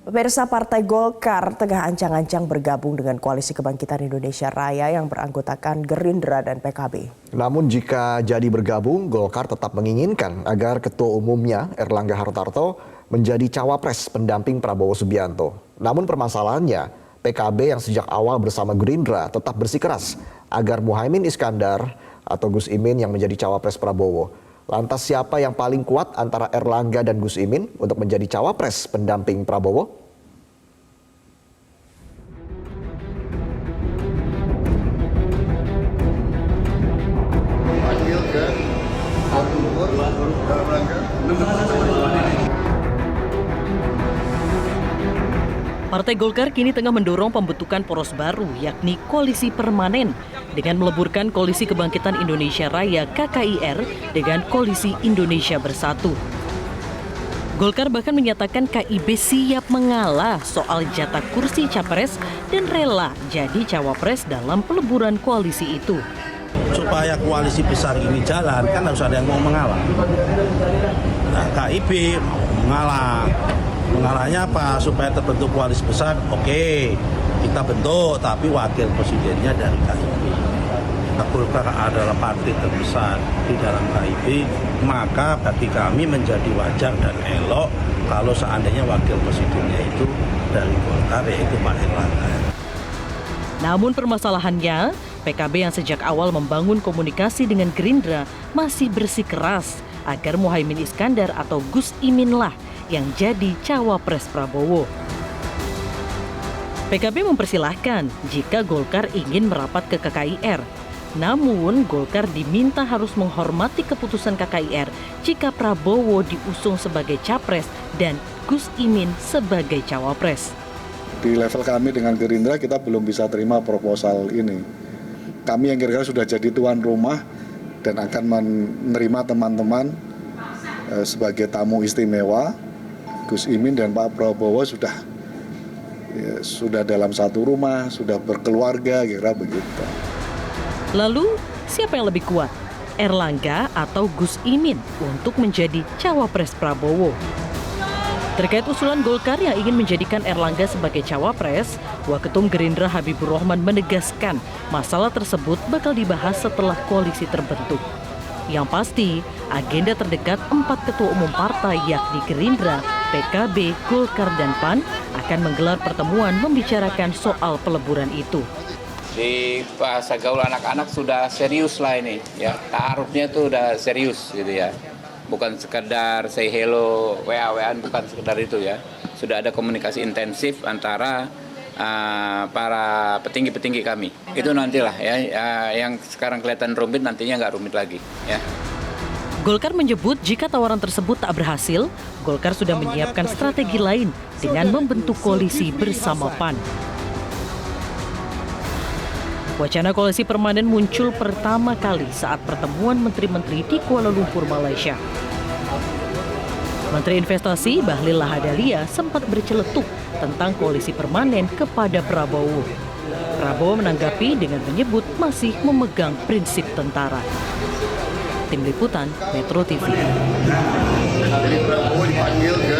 Pemirsa, Partai Golkar tengah ancang-ancang bergabung dengan Koalisi Kebangkitan Indonesia Raya yang beranggotakan Gerindra dan PKB. Namun jika jadi bergabung, Golkar tetap menginginkan agar Ketua Umumnya Erlangga Hartarto menjadi cawapres pendamping Prabowo Subianto. Namun permasalahannya, PKB yang sejak awal bersama Gerindra tetap bersikeras agar Muhaimin Iskandar atau Gus Imin yang menjadi cawapres Prabowo. Lantas siapa yang paling kuat antara Erlangga dan Gus Imin untuk menjadi cawapres pendamping Prabowo? Partai Golkar kini tengah mendorong pembentukan poros baru, yakni koalisi permanen, dengan meleburkan Koalisi Kebangkitan Indonesia Raya (KKIR) dengan Koalisi Indonesia Bersatu. Golkar bahkan menyatakan KIB siap mengalah soal jatah kursi capres dan rela jadi cawapres dalam peleburan koalisi itu. Supaya koalisi besar ini jalan, kan harus ada yang mau mengalah. Nah, KIB mau mengalah. Mengalahnya apa? Supaya terbentuk koalisi besar, oke, kita bentuk, tapi wakil presidennya dari KIB. Golkar adalah partai terbesar di dalam KIB, maka bagi kami menjadi wajar dan elok kalau seandainya wakil presidennya itu dari Golkar, yaitu Pak Erlangga. Namun permasalahannya, PKB yang sejak awal membangun komunikasi dengan Gerindra masih bersikeras agar Muhaimin Iskandar atau Gus Imin lah yang jadi cawapres Prabowo. PKB mempersilahkan jika Golkar ingin merapat ke KKIR. Namun Golkar diminta harus menghormati keputusan KKIR jika Prabowo diusung sebagai capres dan Gus Imin sebagai cawapres. Di level kami dengan Gerindra kita belum bisa terima proposal ini. Kami yang kira-kira sudah jadi tuan rumah dan akan menerima teman-teman sebagai tamu istimewa. Gus Imin dan Pak Prabowo sudah dalam satu rumah, sudah berkeluarga, kira begitu. Lalu, siapa yang lebih kuat? Erlangga atau Gus Imin untuk menjadi cawapres Prabowo? Terkait usulan Golkar yang ingin menjadikan Erlangga sebagai cawapres, Waketum Gerindra Habibur Rahman menegaskan masalah tersebut bakal dibahas setelah koalisi terbentuk. Yang pasti, agenda terdekat 4 ketua umum partai yakni Gerindra, PKB, Golkar, dan PAN akan menggelar pertemuan membicarakan soal peleburan itu. Di bahasa gaul anak-anak sudah serius lah ini, ya, taarufnya tuh udah serius gitu ya. Bukan sekedar say hello, WA-WAan, bukan sekedar itu ya. Sudah ada komunikasi intensif antara para petinggi-petinggi kami. Itu nantilah ya, yang sekarang kelihatan rumit nantinya nggak rumit lagi ya. Golkar menyebut jika tawaran tersebut tak berhasil, Golkar sudah menyiapkan strategi lain dengan membentuk koalisi bersama PAN. Wacana koalisi permanen muncul pertama kali saat pertemuan menteri-menteri di Kuala Lumpur, Malaysia. Menteri Investasi Bahlil Lahadalia sempat berceletuk tentang koalisi permanen kepada Prabowo. Prabowo menanggapi dengan menyebut masih memegang prinsip tentara. Tim Liputan Metro TV. Jadi Prabowo dipanggil ke